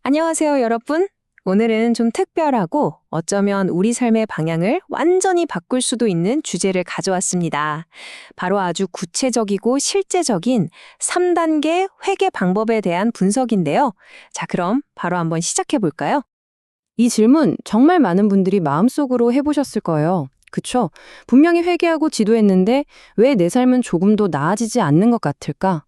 안녕하세요, 여러분. 오늘은 좀 특별하고 어쩌면 우리 삶의 방향을 완전히 바꿀 수도 있는 주제를 가져왔습니다. 바로 아주 구체적이고 실제적인 3단계 회계 방법에 대한 분석인데요. 자, 그럼 바로 한번 시작해 볼까요? 이 질문 정말 많은 분들이 마음속으로 해보셨을 거예요. 그쵸? 분명히 회개하고 지도했는데 왜 내 삶은 조금도 나아지지 않는 것 같을까?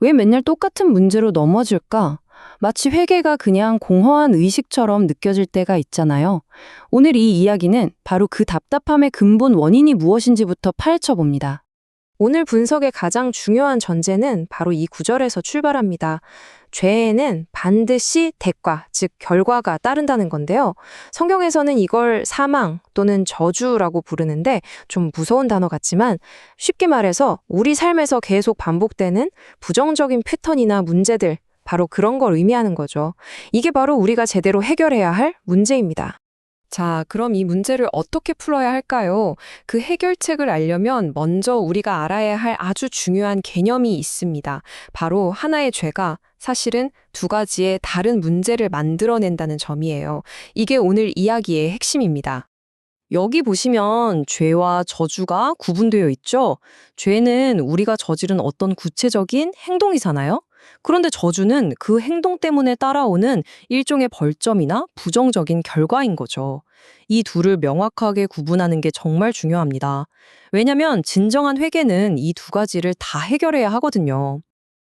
왜 맨날 똑같은 문제로 넘어질까? 마치 회개가 그냥 공허한 의식처럼 느껴질 때가 있잖아요. 오늘 이 이야기는 바로 그 답답함의 근본 원인이 무엇인지부터 파헤쳐 봅니다. 오늘 분석의 가장 중요한 전제는 바로 이 구절에서 출발합니다. 죄에는 반드시 대가, 즉 결과가 따른다는 건데요. 성경에서는 이걸 사망 또는 저주라고 부르는데 좀 무서운 단어 같지만 쉽게 말해서 우리 삶에서 계속 반복되는 부정적인 패턴이나 문제들, 바로 그런 걸 의미하는 거죠. 이게 바로 우리가 제대로 해결해야 할 문제입니다. 자, 그럼 이 문제를 어떻게 풀어야 할까요? 그 해결책을 알려면 먼저 우리가 알아야 할 아주 중요한 개념이 있습니다. 바로 하나의 죄가 사실은 두 가지의 다른 문제를 만들어낸다는 점이에요. 이게 오늘 이야기의 핵심입니다. 여기 보시면 죄와 저주가 구분되어 있죠? 죄는 우리가 저지른 어떤 구체적인 행동이잖아요? 그런데 저주는 그 행동 때문에 따라오는 일종의 벌점이나 부정적인 결과인 거죠. 이 둘을 명확하게 구분하는 게 정말 중요합니다. 왜냐면 진정한 회개는 이 두 가지를 다 해결해야 하거든요.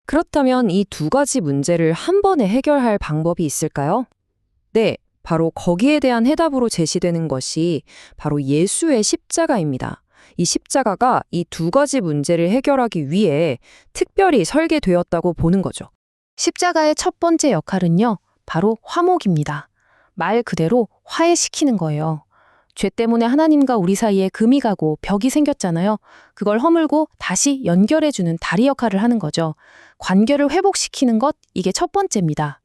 그렇다면 이 두 가지 문제를 한 번에 해결할 방법이 있을까요? 네, 바로 거기에 대한 해답으로 제시되는 것이 바로 예수의 십자가입니다. 이 십자가가 이 두 가지 문제를 해결하기 위해 특별히 설계되었다고 보는 거죠. 십자가의 첫 번째 역할은요, 바로 화목입니다. 말 그대로 화해시키는 거예요. 죄 때문에 하나님과 우리 사이에 금이 가고 벽이 생겼잖아요. 그걸 허물고 다시 연결해주는 다리 역할을 하는 거죠. 관계를 회복시키는 것, 이게 첫 번째입니다.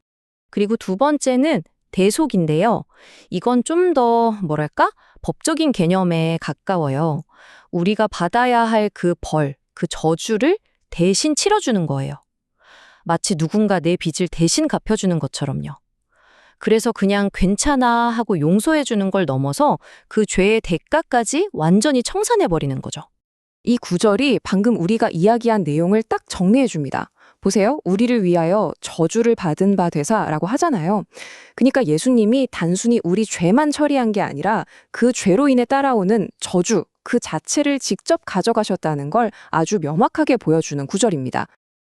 그리고 두 번째는 대속인데요. 이건 좀 더 뭐랄까? 법적인 개념에 가까워요. 우리가 받아야 할 그 벌, 그 저주를 대신 치러주는 거예요. 마치 누군가 내 빚을 대신 갚아주는 것처럼요. 그래서 그냥 괜찮아 하고 용서해주는 걸 넘어서 그 죄의 대가까지 완전히 청산해버리는 거죠. 이 구절이 방금 우리가 이야기한 내용을 딱 정리해 줍니다. 보세요. 우리를 위하여 저주를 받은 바 되사라고 하잖아요. 그러니까 예수님이 단순히 우리 죄만 처리한 게 아니라 그 죄로 인해 따라오는 저주 그 자체를 직접 가져가셨다는 걸 아주 명확하게 보여주는 구절입니다.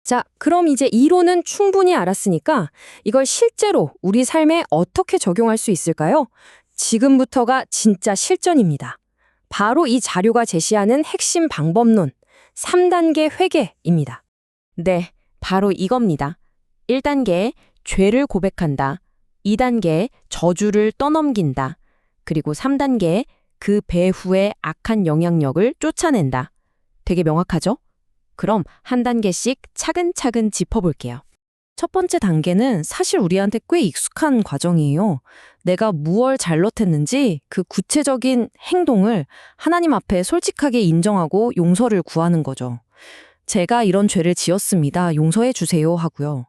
자, 그럼 이제 이론은 충분히 알았으니까 이걸 실제로 우리 삶에 어떻게 적용할 수 있을까요? 지금부터가 진짜 실전입니다. 바로 이 자료가 제시하는 핵심 방법론, 3단계 회개입니다. 네, 바로 이겁니다. 1단계, 죄를 고백한다. 2단계, 저주를 떠넘긴다. 그리고 3단계, 그 배후의 악한 영향력을 쫓아낸다. 되게 명확하죠? 그럼 한 단계씩 차근차근 짚어볼게요. 첫 번째 단계는 사실 우리한테 꽤 익숙한 과정이에요. 내가 무얼 잘못했는지 그 구체적인 행동을 하나님 앞에 솔직하게 인정하고 용서를 구하는 거죠. 제가 이런 죄를 지었습니다. 용서해 주세요 하고요.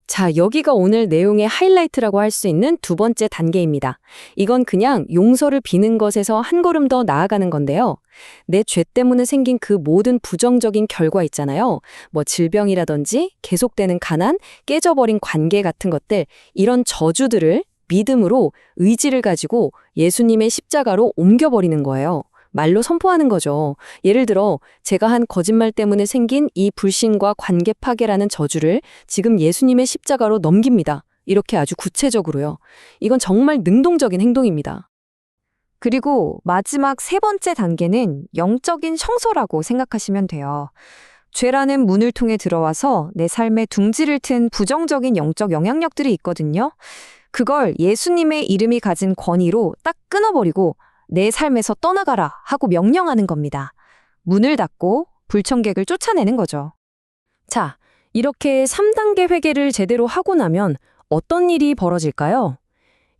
자, 여기가 오늘 내용의 하이라이트라고 할 수 있는 두 번째 단계입니다. 이건 그냥 용서를 비는 것에서 한 걸음 더 나아가는 건데요. 내 죄 때문에 생긴 그 모든 부정적인 결과 있잖아요. 뭐 질병이라든지 계속되는 가난, 깨져버린 관계 같은 것들, 이런 저주들을 믿음으로 의지를 가지고 예수님의 십자가로 옮겨버리는 거예요. 말로 선포하는 거죠. 예를 들어 제가 한 거짓말 때문에 생긴 이 불신과 관계 파괴라는 저주를 지금 예수님의 십자가로 넘깁니다. 이렇게 아주 구체적으로요. 이건 정말 능동적인 행동입니다. 그리고 마지막 세 번째 단계는 영적인 청소라고 생각하시면 돼요. 죄라는 문을 통해 들어와서 내 삶에 둥지를 튼 부정적인 영적 영향력들이 있거든요. 그걸 예수님의 이름이 가진 권위로 딱 끊어버리고 내 삶에서 떠나가라 하고 명령하는 겁니다. 문을 닫고 불청객을 쫓아내는 거죠. 자, 이렇게 3단계 회개를 제대로 하고 나면 어떤 일이 벌어질까요?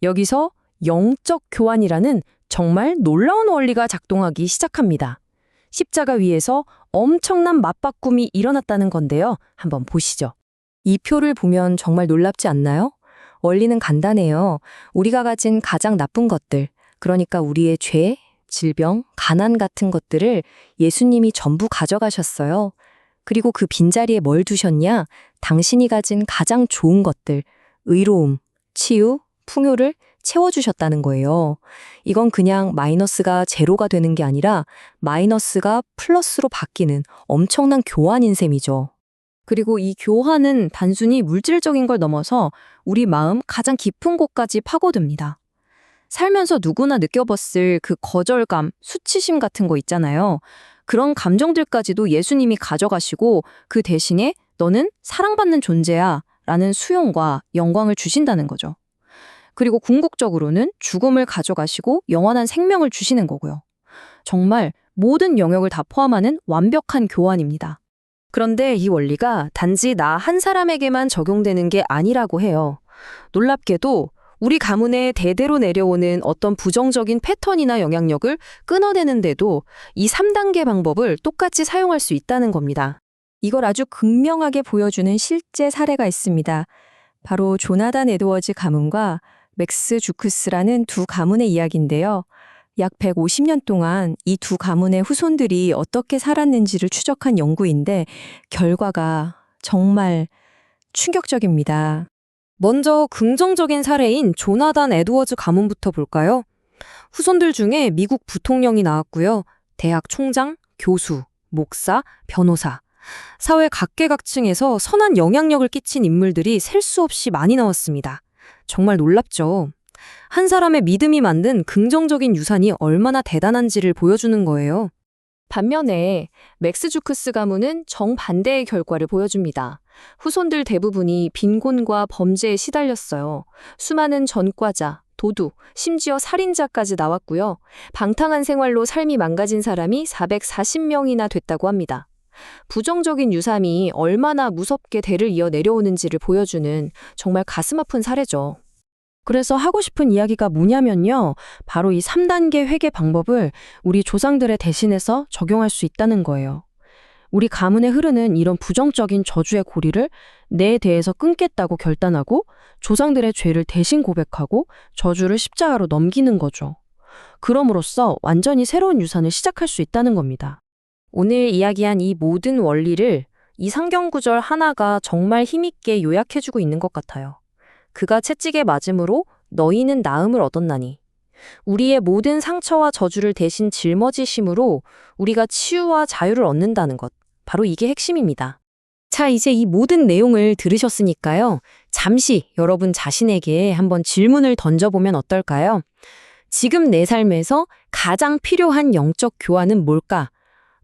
여기서 영적 교환이라는 정말 놀라운 원리가 작동하기 시작합니다. 십자가 위에서 엄청난 맞바꿈이 일어났다는 건데요. 한번 보시죠. 이 표를 보면 정말 놀랍지 않나요? 원리는 간단해요. 우리가 가진 가장 나쁜 것들, 그러니까 우리의 죄, 질병, 가난 같은 것들을 예수님이 전부 가져가셨어요. 그리고 그 빈자리에 뭘 두셨냐? 당신이 가진 가장 좋은 것들, 의로움, 치유, 풍요를 채워주셨다는 거예요. 이건 그냥 마이너스가 제로가 되는 게 아니라 마이너스가 플러스로 바뀌는 엄청난 교환인 셈이죠. 그리고 이 교환은 단순히 물질적인 걸 넘어서 우리 마음 가장 깊은 곳까지 파고듭니다. 살면서 누구나 느껴봤을 그 거절감, 수치심 같은 거 있잖아요. 그런 감정들까지도 예수님이 가져가시고 그 대신에 너는 사랑받는 존재야 라는 수용과 영광을 주신다는 거죠. 그리고 궁극적으로는 죽음을 가져가시고 영원한 생명을 주시는 거고요. 정말 모든 영역을 다 포함하는 완벽한 교환입니다. 그런데 이 원리가 단지 나 한 사람에게만 적용되는 게 아니라고 해요. 놀랍게도 우리 가문에 대대로 내려오는 어떤 부정적인 패턴이나 영향력을 끊어내는데도 이 3단계 방법을 똑같이 사용할 수 있다는 겁니다. 이걸 아주 극명하게 보여주는 실제 사례가 있습니다. 바로 조나단 에드워즈 가문과 맥스 주크스라는 두 가문의 이야기인데요. 약 150년 동안 이 두 가문의 후손들이 어떻게 살았는지를 추적한 연구인데 결과가 정말 충격적입니다. 먼저 긍정적인 사례인 조나단 에드워즈 가문부터 볼까요? 후손들 중에 미국 부통령이 나왔고요. 대학 총장, 교수, 목사, 변호사, 사회 각계각층에서 선한 영향력을 끼친 인물들이 셀 수 없이 많이 나왔습니다. 정말 놀랍죠? 한 사람의 믿음이 만든 긍정적인 유산이 얼마나 대단한지를 보여주는 거예요. 반면에 맥스 주크스 가문은 정반대의 결과를 보여줍니다. 후손들 대부분이 빈곤과 범죄에 시달렸어요. 수많은 전과자, 도둑, 심지어 살인자까지 나왔고요. 방탕한 생활로 삶이 망가진 사람이 440명이나 됐다고 합니다. 부정적인 유산이 얼마나 무섭게 대를 이어 내려오는지를 보여주는 정말 가슴 아픈 사례죠. 그래서 하고 싶은 이야기가 뭐냐면요. 바로 이 3단계 회개 방법을 우리 조상들의 대신해서 적용할 수 있다는 거예요. 우리 가문에 흐르는 이런 부정적인 저주의 고리를 내 대에서 끊겠다고 결단하고 조상들의 죄를 대신 고백하고 저주를 십자가로 넘기는 거죠. 그럼으로써 완전히 새로운 유산을 시작할 수 있다는 겁니다. 오늘 이야기한 이 모든 원리를 이 성경 구절 하나가 정말 힘있게 요약해주고 있는 것 같아요. 그가 채찍에 맞음으로 너희는 나음을 얻었나니. 우리의 모든 상처와 저주를 대신 짊어지심으로 우리가 치유와 자유를 얻는다는 것. 바로 이게 핵심입니다. 자, 이제 이 모든 내용을 들으셨으니까요. 잠시 여러분 자신에게 한번 질문을 던져보면 어떨까요? 지금 내 삶에서 가장 필요한 영적 교환은 뭘까?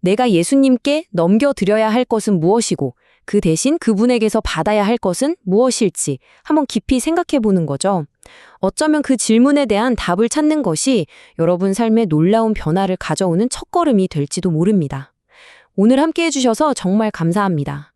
내가 예수님께 넘겨드려야 할 것은 무엇이고 그 대신 그분에게서 받아야 할 것은 무엇일지 한번 깊이 생각해 보는 거죠. 어쩌면 그 질문에 대한 답을 찾는 것이 여러분 삶에 놀라운 변화를 가져오는 첫걸음이 될지도 모릅니다. 오늘 함께 해주셔서 정말 감사합니다.